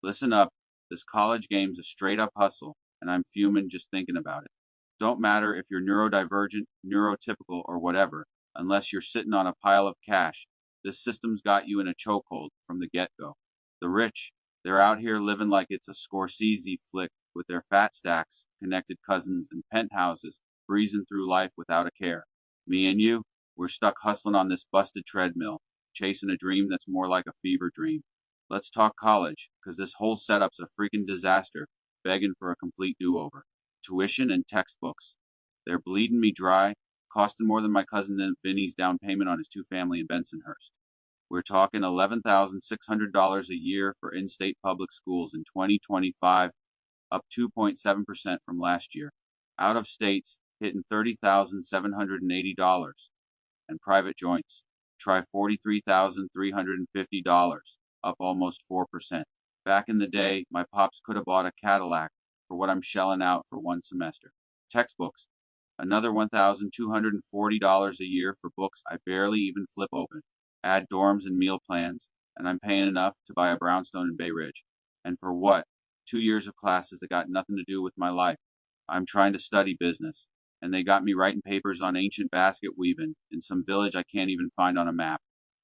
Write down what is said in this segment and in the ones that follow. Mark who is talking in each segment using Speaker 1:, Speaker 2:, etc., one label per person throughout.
Speaker 1: Listen up, this college game's a straight up hustle, and I'm fuming just thinking about it. Don't matter if you're neurodivergent, neurotypical, or whatever, unless you're sitting on a pile of cash. This system's got you in a chokehold from the get go. The rich, they're out here living like it's a Scorsese flick with their fat stacks, connected cousins, and penthouses, breezing through life without a care. Me and you, we're stuck hustling on this busted treadmill, chasing a dream that's more like a fever dream. Let's talk college, 'cause this whole setup's a freaking disaster, begging for a complete do over. Tuition and textbooks. They're bleeding me dry, costing more than my cousin Vinny's down payment on his two-family in Bensonhurst. We're talking $11,600 a year for in-state public schools in 2025, up 2.7% from last year. Out of states, hitting $30,780, and private joints. Try $43,350, up almost 4%. Back in the day, my pops could have bought a Cadillac for what I'm shelling out for one semester. Textbooks, another $1,240 a year for books I barely even flip open. Add dorms and meal plans, and I'm paying enough to buy a brownstone in Bay Ridge. And for what? 2 years of classes that got nothing to do with my life. I'm trying to study business, and they got me writing papers on ancient basket weaving in some village I can't even find on a map.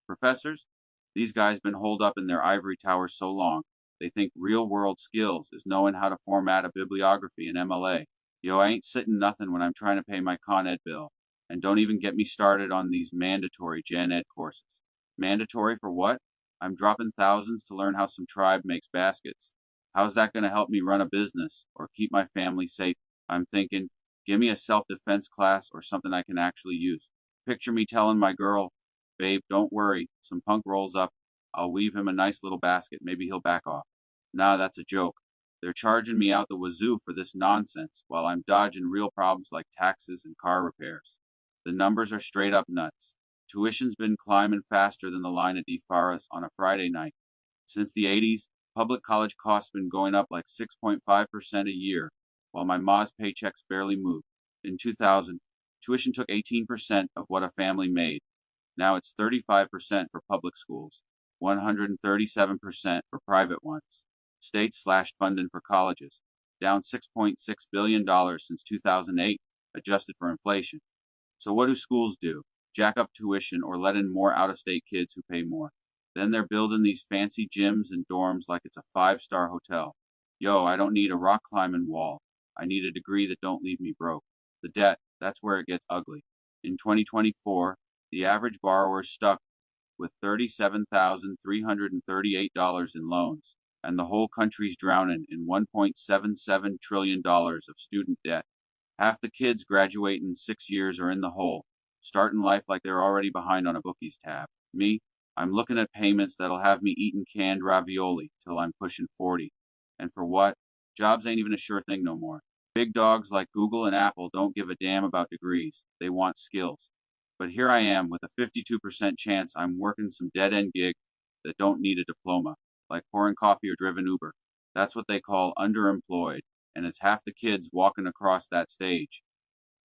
Speaker 1: Professors? These guys been holed up in their ivory towers so long, they think real world skills is knowing how to format a bibliography in MLA. Yo, I ain't sitting nothing when I'm trying to pay my Con Ed bill. And don't even get me started on these mandatory Gen Ed courses. Mandatory for what? I'm dropping thousands to learn how some tribe makes baskets. How's that going to help me run a business or keep my family safe? I'm thinking, give me a self-defense class or something I can actually use. Picture me telling my girl, babe, don't worry, some punk rolls up, I'll weave him a nice little basket, maybe he'll back off. Nah, that's a joke. They're charging me out the wazoo for this nonsense while I'm dodging real problems like taxes and car repairs. The numbers are straight up nuts. Tuition's been climbing faster than the line at DeFaras on a Friday night. Since the 80s, public college costs been going up like 6.5% a year, while my ma's paychecks barely moved. In 2000, tuition took 18% of what a family made. Now it's 35% for public schools, 137% for private ones. States slashed funding for colleges, down $6.6 billion since 2008, adjusted for inflation. So what do schools do? Jack up tuition or let in more out-of-state kids who pay more. Then they're building these fancy gyms and dorms like it's a five-star hotel. Yo, I don't need a rock climbing wall. I need a degree that don't leave me broke. The debt, that's where it gets ugly. In 2024, the average borrower is stuck with $37,338 in loans, and the whole country's drowning in $1.77 trillion of student debt. Half the kids graduating in 6 years are in the hole, starting life like they're already behind on a bookie's tab. Me, I'm looking at payments that'll have me eating canned ravioli till I'm pushing 40. And for what? Jobs ain't even a sure thing no more. Big dogs like Google and Apple don't give a damn about degrees. They want skills. But here I am with a 52% chance I'm working some dead end gig that don't need a diploma, like pouring coffee or driven Uber. That's what they call underemployed, and it's half the kids walking across that stage.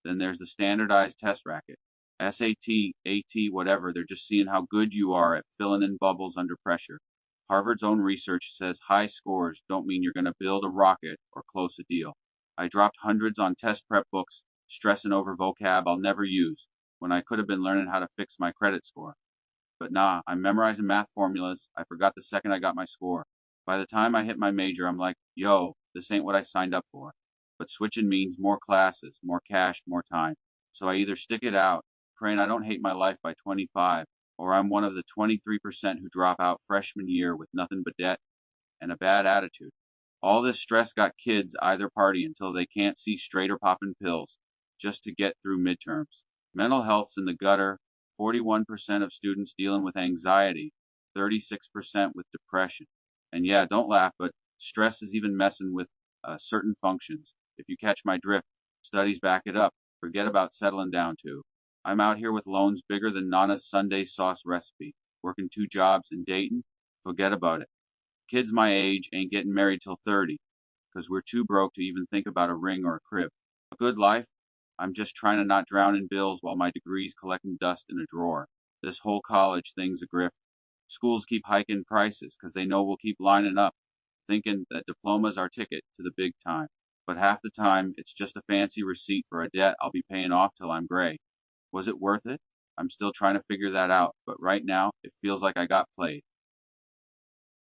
Speaker 1: Then there's the standardized test racket. SAT, AT, whatever, they're just seeing how good you are at filling in bubbles under pressure. Harvard's own research says high scores don't mean you're going to build a rocket or close a deal. I dropped hundreds on test prep books, stressing over vocab I'll never use, when I could have been learning how to fix my credit score. But nah, I'm memorizing math formulas I forgot the second I got my score. By the time I hit my major, I'm like, yo, this ain't what I signed up for. But switching means more classes, more cash, more time. So I either stick it out, praying I don't hate my life by 25, or I'm one of the 23% who drop out freshman year with nothing but debt and a bad attitude. All this stress got kids either party until they can't see straight or popping pills, just to get through midterms. Mental health's in the gutter, 41% of students dealing with anxiety, 36% with depression. And yeah, don't laugh, but stress is even messing with certain functions. If you catch my drift, studies back it up. Forget about settling down too. I'm out here with loans bigger than Nana's Sunday sauce recipe, working 2 jobs in Dayton. Forget about it. Kids my age ain't getting married till 30, 'cause we're too broke to even think about a ring or a crib. A good life? I'm just trying to not drown in bills while my degree's collecting dust in a drawer. This whole college thing's a grift. Schools keep hiking prices 'cause they know we'll keep lining up. thinking that diploma's our ticket to the big time. But half the time, it's just a fancy receipt for a debt I'll be paying off till I'm gray. Was it worth it? I'm still trying to figure that out, but right now, it feels like I got played.